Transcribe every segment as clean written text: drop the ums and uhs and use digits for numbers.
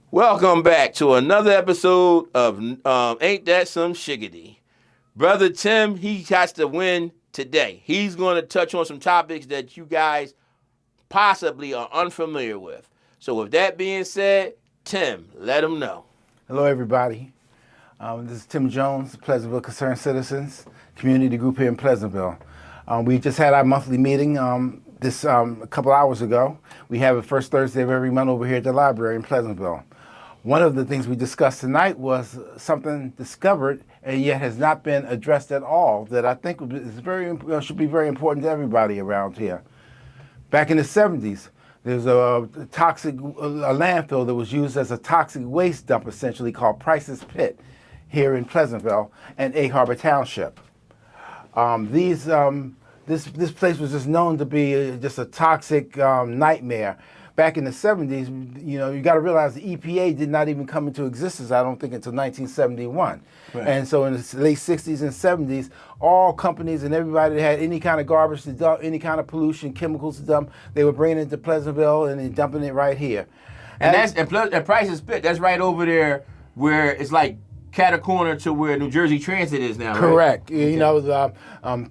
Welcome back to another episode of Ain't That Some Shiggity. Brother Tim, he has to win today. He's going to touch on some topics that you guys possibly are unfamiliar with. So with that being said, Tim, let him know. Hello, everybody. This is Tim Jones, Pleasantville Concerned Citizens, community group here in Pleasantville. We just had our monthly meeting a couple hours ago. We have it first Thursday of every month over here at the library in Pleasantville. One of the things we discussed tonight was something discovered and yet has not been addressed at all that I think should be very important to everybody around here. Back in the 70s, there's a landfill that was used as a toxic waste dump, essentially called Price's Pit, here in Pleasantville and Egg Harbor Township. This place was just known to be just a toxic nightmare. Back in the 70s, you got to realize the EPA did not even come into existence, I don't think, until 1971. Right. And so in the late 60s and 70s, all companies and everybody that had any kind of garbage to dump, any kind of pollution, chemicals to dump, they were bringing it to Pleasantville and then dumping it right here. And Price's Pit, that's right over there where it's like corner to where New Jersey Transit is now, correct. Right? Okay.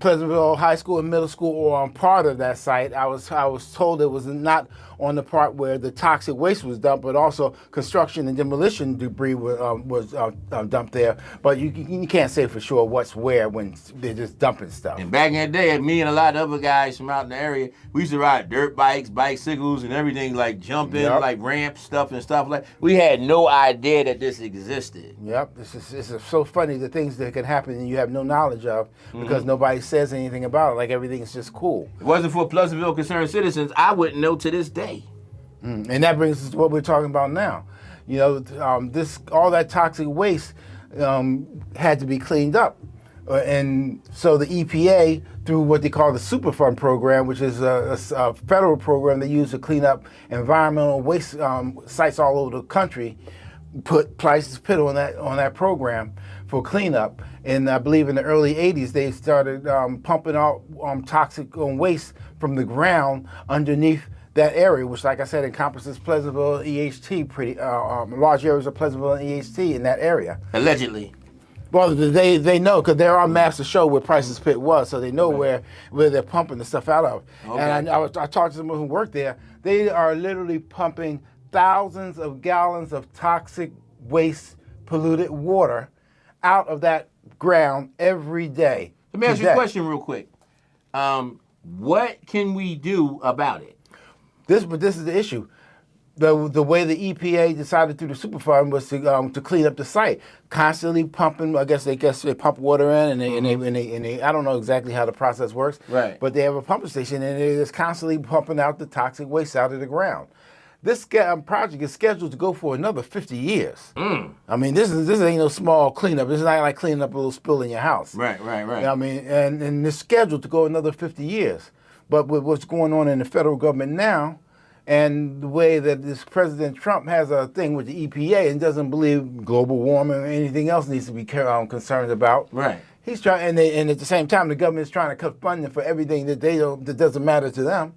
Pleasantville High School and Middle School were on part of that site. I was told it was not on the part where the toxic waste was dumped, but also construction and demolition debris was dumped there. But you can't say for sure what's where when they're just dumping stuff. And back in the day, me and a lot of other guys from out in the area, we used to ride dirt bikes, bicycles, and everything, like jumping, like ramp stuff and stuff like. We had no idea that this existed. Yep, it's so funny the things that can happen and you have no knowledge of because nobody says anything about it. Like everything is just cool. If it wasn't for Pleasantville Concerned Citizens, I wouldn't know to this day. And that brings us to what we're talking about now. All that toxic waste had to be cleaned up. And so the EPA, through what they call the Superfund program, which is a federal program they use to clean up environmental waste sites all over the country, put Price's Pit on that program for cleanup. And I believe in the early 80s, they started pumping out toxic waste from the ground underneath that area, which, like I said, encompasses Pleasantville, EHT, large areas of Pleasantville and EHT in that area. Allegedly. Well, they know, because there are maps to show where Price's Pit was, so they know where they're pumping the stuff out of. Okay. And I talked to someone who worked there. They are literally pumping thousands of gallons of toxic waste, polluted water out of that ground every day. Let me ask you a question real quick. What can we do about it? This is the issue. The way the EPA decided through the Superfund was to clean up the site, constantly pumping. I guess they pump water in, and they I don't know exactly how the process works. Right. But they have a pumping station, and they're just constantly pumping out the toxic waste out of the ground. This project is scheduled to go for another 50 years. I mean, this ain't no small cleanup. It's not like cleaning up a little spill in your house. Right. I mean, and it's scheduled to go another 50 years. But with what's going on in the federal government now, and the way that this President Trump has a thing with the EPA and doesn't believe global warming or anything else needs to be concerned about. Right. He's trying, and at the same time, the government is trying to cut funding for everything that that doesn't matter to them.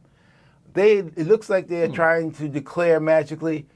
It looks like they're trying to declare magically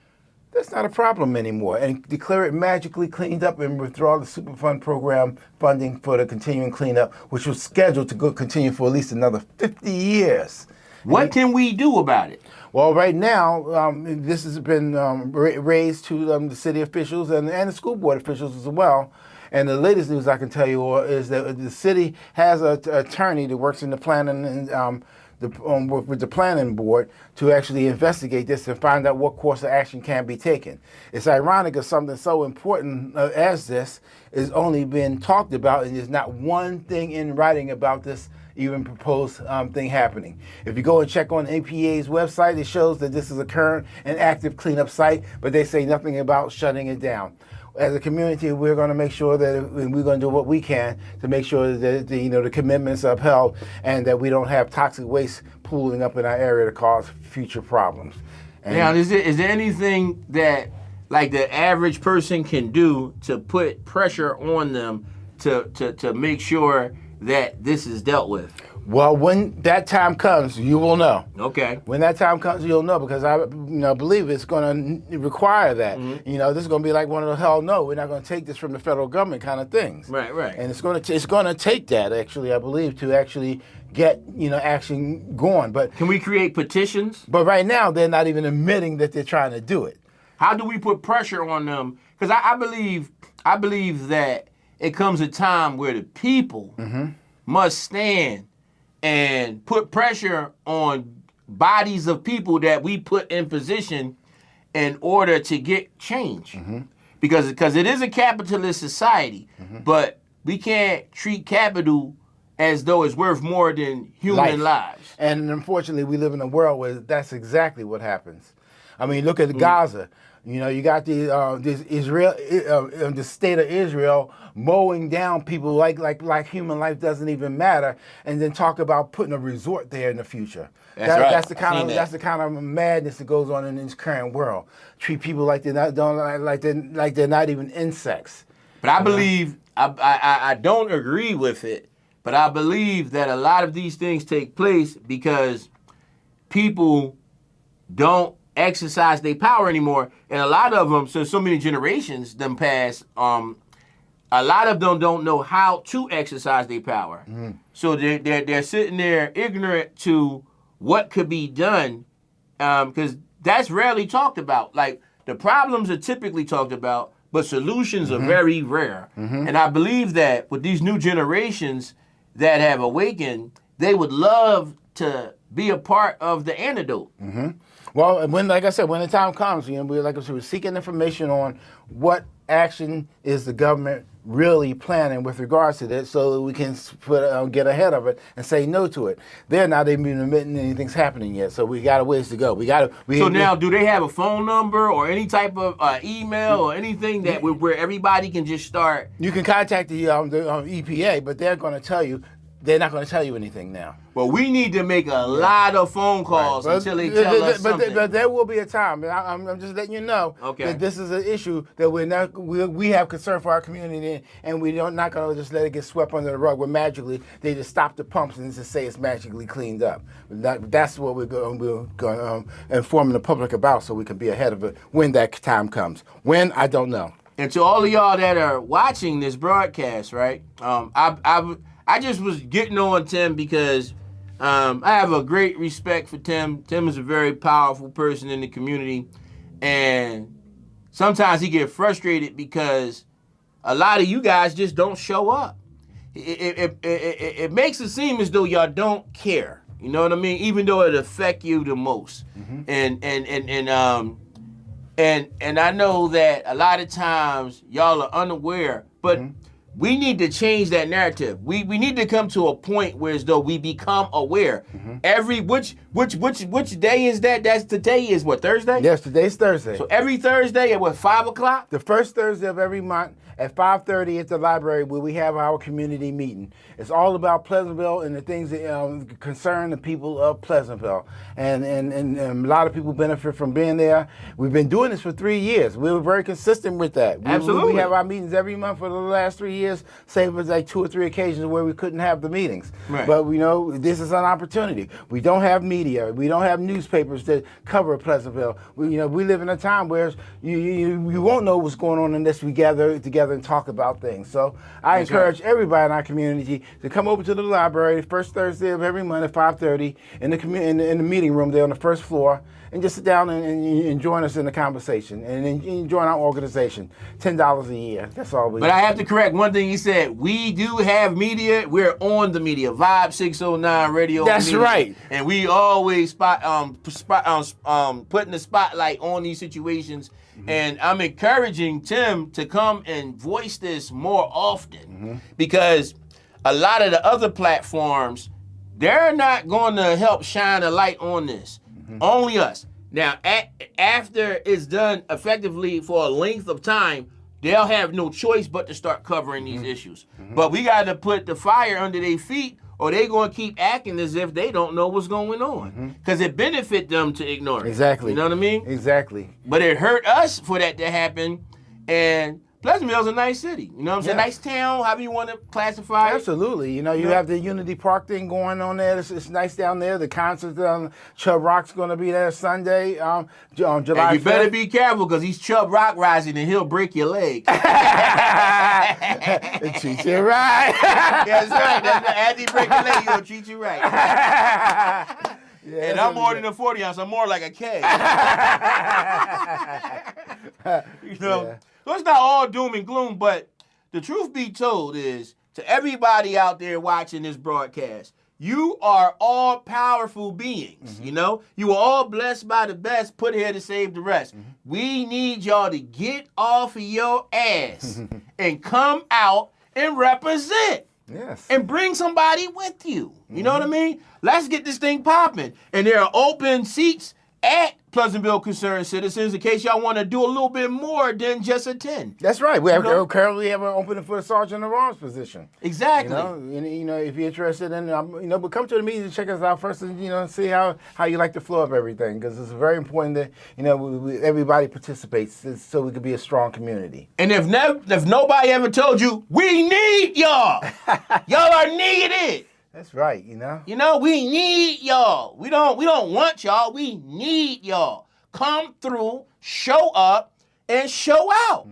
that's not a problem anymore, and declare it magically cleaned up and withdraw the Superfund program funding for the continuing cleanup, which was scheduled to continue for at least another 50 years. What can we do about it? Well, right now, this has been raised to the city officials and the school board officials as well. And the latest news I can tell you is that the city has an attorney that works in the planning and with the planning board to actually investigate this and find out what course of action can be taken. It's ironic that something so important as this is only being talked about, and there's not one thing in writing about this even proposed thing happening. If you go and check on EPA's website, it shows that this is a current and active cleanup site, but they say nothing about shutting it down. As a community, we're going to make sure that we're going to do what we can to make sure that the commitments are upheld and that we don't have toxic waste pooling up in our area to cause future problems. And now, is there anything that like the average person can do to put pressure on them to make sure that this is dealt with? Well, when that time comes, you will know. Okay. When that time comes, you'll know, because I believe it's going to require that. This is going to be like one of the hell no, we're not going to take this from the federal government kind of things. Right. And it's going to take that, actually, I believe, to actually get action going. But can we create petitions? But right now, they're not even admitting that they're trying to do it. How do we put pressure on them? Because I believe that it comes a time where the people must stand and put pressure on bodies of people that we put in position in order to get change. Because it is a capitalist society, but we can't treat capital as though it's worth more than human lives. And unfortunately, we live in a world where that's exactly what happens. I mean, look at Gaza. You got the state of Israel mowing down people like human life doesn't even matter, and then talk about putting a resort there in the future. That's the kind of madness that goes on in this current world. Treat people like they're not even insects. But I believe I don't agree with it, but I believe that a lot of these things take place because people don't exercise their power anymore, and a lot of them, since so many generations them pass, a lot of them don't know how to exercise their power. So they're sitting there ignorant to what could be done, because that's rarely talked about. Like, the problems are typically talked about, but solutions are very rare. And I believe that with these new generations that have awakened, they would love to be a part of the antidote. Well, like I said, when the time comes, we're seeking information on what action is the government really planning with regards to this, so that we can get ahead of it and say no to it. They're not even admitting anything's happening yet, so we got a ways to go. Now, do they have a phone number or any type of email or anything that where everybody can just start? You can contact the EPA, but they're going to tell you. They're not going to tell you anything now. Well, we need to make a lot of phone calls until they tell us something. But there will be a time, and I'm just letting you know that this is an issue that we have concern for our community, and we're not going to just let it get swept under the rug where magically they just stop the pumps and just say it's magically cleaned up. That's what we're going to inform the public about, so we can be ahead of it when that time comes. When, I don't know. And to all of y'all that are watching this broadcast, right, I just was getting on Tim because I have a great respect for Tim. Tim is a very powerful person in the community, and sometimes he gets frustrated because a lot of you guys just don't show up. It makes it seem as though y'all don't care. You know what I mean? Even though it affects you the most. And I know that a lot of times y'all are unaware, but we need to change that narrative. We need to come to a point where as though we become aware. Which day is that? That's today is what, Thursday? Yes, today's Thursday. So every Thursday at what, 5 o'clock? The first Thursday of every month at 5:30 at the library, where we have our community meeting. It's all about Pleasantville and the things that concern the people of Pleasantville. And a lot of people benefit from being there. We've been doing this for 3 years. We were very consistent with that. Absolutely. We have our meetings every month for the last 3 years, save for like 2 or 3 occasions where we couldn't have the meetings. Right. But this is an opportunity. We don't have media. We don't have newspapers that cover Pleasantville. We live in a time where you won't know what's going on unless we gather together and talk about things. So I encourage everybody in our community to come over to the library first Thursday of every month at 5:30 in the meeting room there on the first floor, and just sit down and join us in the conversation and join our organization. $10 a year. That's all we. But I have to correct one thing he said. We do have media. We're on the media. Vibe 609 Radio. That's media. right. And we always putting the spotlight on these situations. And I'm encouraging Tim to come and voice this more often, because a lot of the other platforms, they're not going to help shine a light on this. Only us. Now, after it's done effectively for a length of time, they'll have no choice but to start covering these issues. But we got to put the fire under their feet, or they're going to keep acting as if they don't know what's going on. Because it benefit them to ignore it. Exactly. You know what I mean? Exactly. But it hurt us for that to happen. And Pleasantville's a nice city. You know what I'm saying? Yeah. Nice town, however you want to classify it. Absolutely. You know, you have the Unity Park thing going on there. It's nice down there. The concert, Chubb Rock's going to be there Sunday, on July And you 5th. better be careful because he's Chubb Rock rising and he'll break your leg. It treats you right. That's right. As he break your leg, he'll treat you right. And I'm more than a 40 ounce. I'm more like a K. You know? Yeah. So it's not all doom and gloom, but the truth be told is, to everybody out there watching this broadcast, you are all powerful beings, you know? You are all blessed by the best, put here to save the rest. We need y'all to get off of your ass and come out and represent. Yes. And bring somebody with you. You know what I mean? Let's get this thing popping. And there are open seats at Pleasantville Concerned Citizens in case y'all want to do a little bit more than just attend. That's right. We currently have an opening for the sergeant of arms position. Exactly. You know, if you're interested in, but come to the meeting and check us out first, and see how you like the flow of everything, because it's very important that everybody participates so we can be a strong community. And if nobody ever told you, we need y'all. Y'all are needed. That's right. You know. You know, we need y'all. We don't want y'all. We need y'all. Come through, show up, and show out.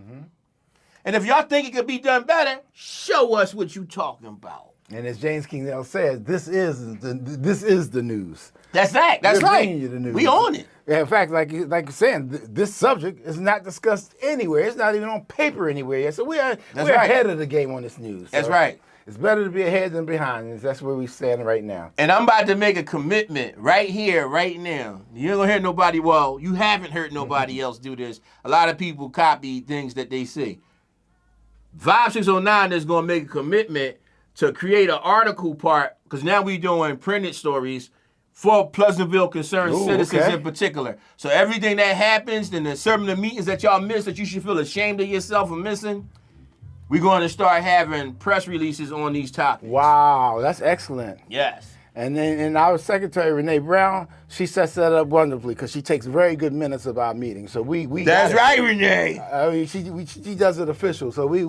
And if y'all think it could be done better, show us what you talking about. And as James King says, this is the news. That's right. That's We're right. bringing you the news. We on it. Yeah, in fact, like you're saying, this subject is not discussed anywhere. It's not even on paper anywhere yet. So we're ahead of the game on this news. That's right. It's better to be ahead than behind. And that's where we stand right now. And I'm about to make a commitment right here, right now. You ain't gonna hear nobody. Well, you haven't heard nobody else do this. A lot of people copy things that they see. Vibe 609 is gonna make a commitment to create an article part, because now we doing printed stories for Pleasantville Concerned Citizens in particular. So everything that happens, and some of the meetings that y'all miss that you should feel ashamed of yourself for missing, we're going to start having press releases on these topics. Wow, that's excellent. Yes. And then our secretary, Renee Brown, she sets that up wonderfully because she takes very good minutes of our meetings. So we That's right, Renee. I mean, she does it official. So we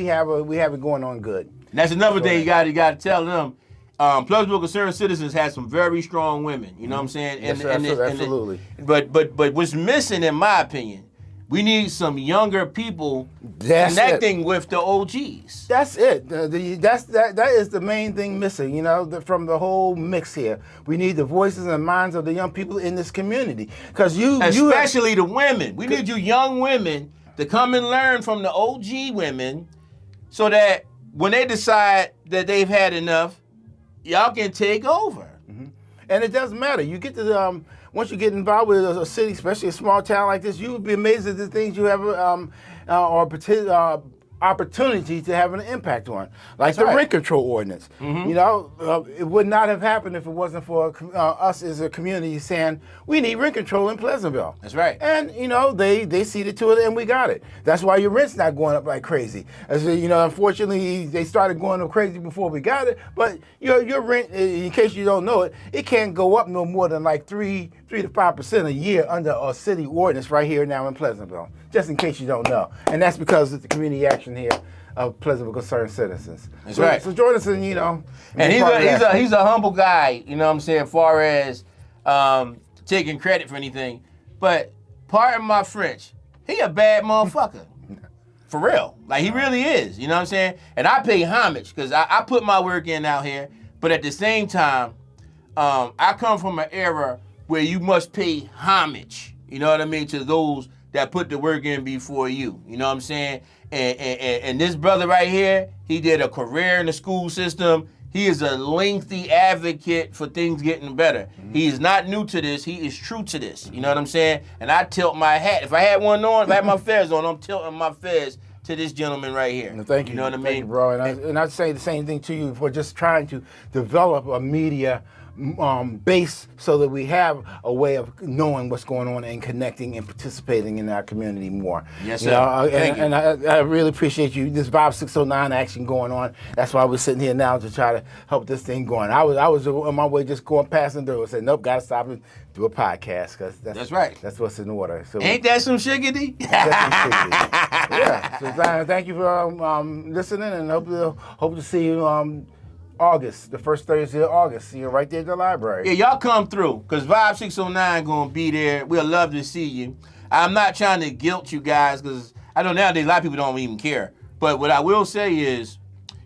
have it going on good. And that's another thing you got to tell them. Pleasantville Concerned Citizens has some very strong women. You know what I'm saying? Yes, absolutely. But what's missing, in my opinion, we need some younger people connecting with the OGs. That's it. That is the main thing missing, from the whole mix here. We need the voices and minds of the young people in this community. Especially the women. We need you young women to come and learn from the OG women so that when they decide that they've had enough, y'all can take over. And it doesn't matter. You get to once you get involved with a city, especially a small town like this, you would be amazed at the things you have opportunity to have an impact on, like the rent control ordinance. It would not have happened if it wasn't for us as a community saying we need rent control in Pleasantville. That's right. And they ceded to it, and we got it. That's why your rent's not going up like crazy. As unfortunately, they started going up crazy before we got it. But your rent, in case you don't know it, it can't go up no more than like 3 to 5% a year under a city ordinance right here now in Pleasantville. Just in case you don't know, and that's because of the community action here of Pleasantville Concerned Citizens. That's right. So join us in, and he's a humble guy. You know what I'm saying, as far as taking credit for anything. But pardon my French, he a bad motherfucker. For real. Like, he really is. You know what I'm saying? And I pay homage because I put my work in out here. But at the same time, I come from an era where you must pay homage, you know what I mean, to those that put the work in before you. You know what I'm saying? And this brother right here, he did a career in the school system. He is a lengthy advocate for things getting better. He is not new to this. He is true to this. You know what I'm saying? And I tilt my hat. If I had one on, if I had my fez on, I'm tilting my fez to this gentleman right here. Well, thank you. You know what I mean? Thank you, bro. And I'd say the same thing to you for just trying to develop a media base so that we have a way of knowing what's going on and connecting and participating in our community more. Yes, you sir. know, Thank you. and I really appreciate you. This Vibe 609 action going on. That's why we're sitting here now to try to help this thing going. I was on my way just passing through and said, nope, got to stop and do a podcast because That's right. That's what's in order. So Ain't that some shiggity? yeah. So thank you for listening, and hope to see you August, the first Thursday of August. See you right there at the library. Yeah, y'all come through, because Vibe 609 going to be there. We'll love to see you. I'm not trying to guilt you guys, because I know nowadays a lot of people don't even care. But what I will say is,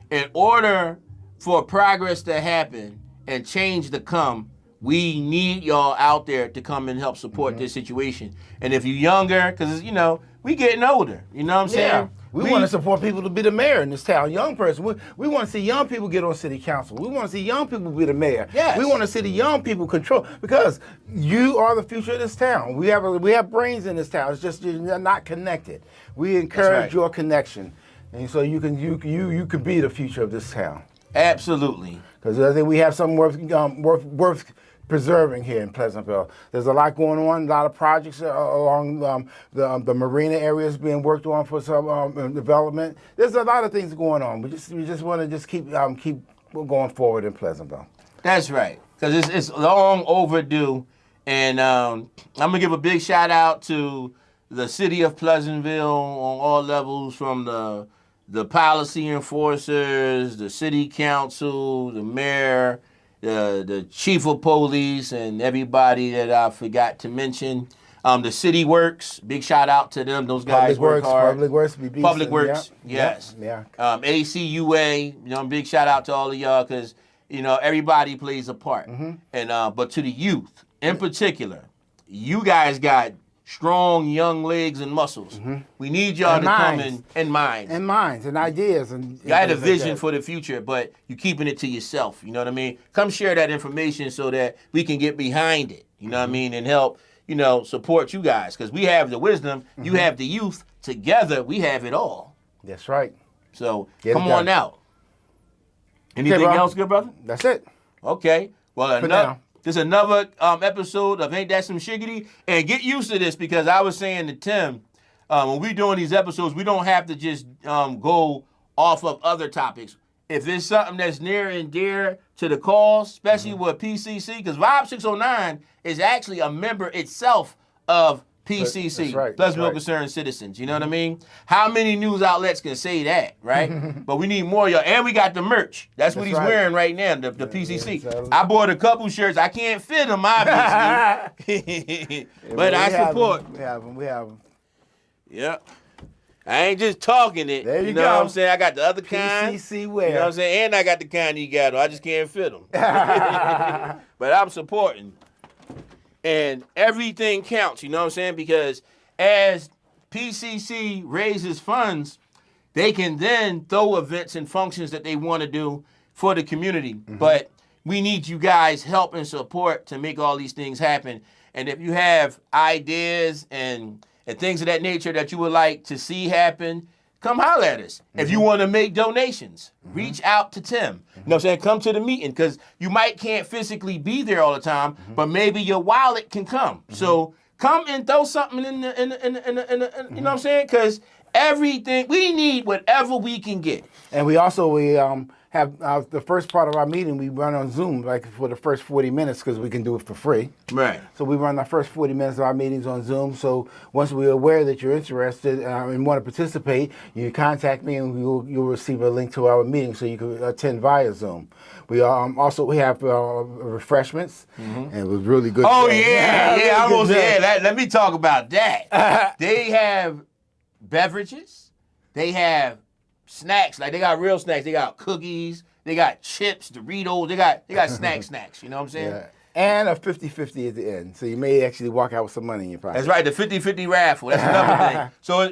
in order for progress to happen and change to come, we need y'all out there to come and help support this situation. And if you're younger, because, you know, we getting older. You know what I'm saying? We want to support people to be the mayor in this town. Young person. We want to see young people get on city council. We want to see young people be the mayor. Yes. We want to see the young people control, because you are the future of this town. We have brains in this town. It's just you're not connected. We encourage your connection, and so you can be the future of this town. Absolutely. Because I think we have something worth preserving here in Pleasantville. There's a lot going on, a lot of projects along the marina areas being worked on for some development. There's a lot of things going on. We just want to keep going forward in Pleasantville. That's right, because it's long overdue. And I'm going to give a big shout out to the city of Pleasantville on all levels, from the policy enforcers, the city council, the mayor, the chief of police, and everybody that I forgot to mention. The city works, big shout out to them. Those guys work hard. Public Works, Public Works, yes. Yeah. ACUA, you know, big shout out to all of y'all, because, you know, everybody plays a part. And but to the youth in particular, you guys got strong young legs and muscles. We need y'all to come in and minds. And minds and ideas. And you had a vision for the future, but you keeping it to yourself. You know what I mean? Come share that information so that we can get behind it. You know what I mean? And help, you know, support you guys. Because we have the wisdom, you have the youth. Together, we have it all. That's right. So come on out. Anything else, good brother? That's it. Okay. Well, this is another episode of Ain't That Some Shiggity. And get used to this, because I was saying to Tim, when we're doing these episodes, we don't have to just go off of other topics. If it's something that's near and dear to the cause, especially with PCC, because Vibe 609 is actually a member itself of PCC, that's right, Pleasantville Concerned Citizens. You know what I mean? How many news outlets can say that, right? But we need more of y'all. And we got the merch. That's what he's wearing right now, the PCC. Yeah, I bought a couple shirts. I can't fit them, obviously. But I support. We have them. Yep. I ain't just talking it. There you know go. what I'm saying? I got the other kind. PCC wear. You know what I'm saying? And I got the kind you got. I just can't fit them. But I'm supporting. And everything counts, you know what I'm saying? Because as PCC raises funds, they can then throw events and functions that they want to do for the community. But we need you guys' help and support to make all these things happen. And if you have ideas and things of that nature that you would like to see happen, come holler at us. If you want to make donations, reach out to Tim. You know what I'm saying? Come to the meeting, because you can't physically be there all the time, but maybe your wallet can come. So come and throw something in the you know what I'm saying? Because everything, we need whatever we can get. And we have the first part of our meeting, we run on Zoom, like for the first 40 minutes, because we can do it for free. Right. So we run our first 40 minutes of our meetings on Zoom. So once we're aware that you're interested and want to participate, you contact me, and you'll receive a link to our meeting so you can attend via Zoom. We have refreshments, and it was really good. Oh, let me talk about that. They have beverages. They have snacks, like they got real snacks. They got cookies, they got chips, Doritos, they got snacks, you know what I'm saying? Yeah. And a 50-50 at the end. So you may actually walk out with some money in your pocket. That's right, the 50-50 raffle. That's another thing. So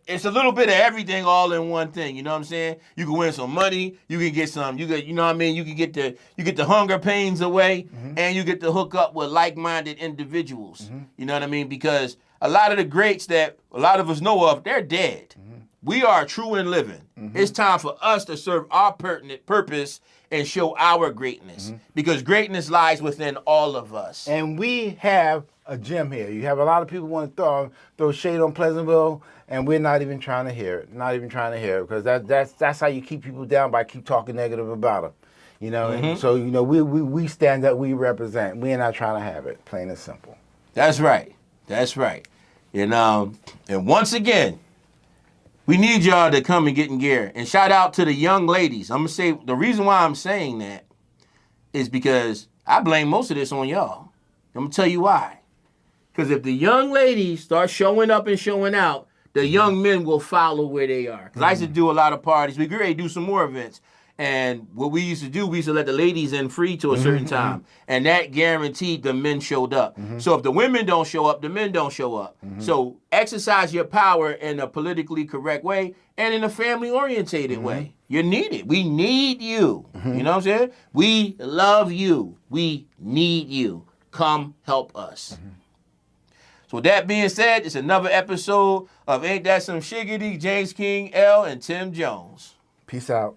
it's a little bit of everything all in one thing, you know what I'm saying? You can win some money, you can get some, you know what I mean? You can get the hunger pains away, and you get to hook up with like-minded individuals. You know what I mean? Because a lot of the greats that a lot of us know of, they're dead. We are true and living. It's time for us to serve our pertinent purpose and show our greatness because greatness lies within all of us. And we have a gem here. You have a lot of people want to throw shade on Pleasantville, and we're not even trying to hear it. Not even trying to hear it because that's how you keep people down, by keep talking negative about them. You know, and so you know we stand up, we represent. We're not trying to have it, plain and simple. That's right. That's right. And once again, we need y'all to come and get in gear. And shout out to the young ladies. I'm gonna say the reason why I'm saying that is because I blame most of this on y'all. I'm gonna tell you why. Because if the young ladies start showing up and showing out, the young men will follow where they are. Because I used to do a lot of parties. We get ready to do some more events. And what we used to do, we used to let the ladies in free to a certain time. And that guaranteed the men showed up. So if the women don't show up, the men don't show up. So exercise your power in a politically correct way and in a family-orientated way. You're needed. We need you. You know what I'm saying? We love you. We need you. Come help us. So with that being said, it's another episode of Ain't That Some Shiggity, Jamez King, L, and Tim Jones. Peace out.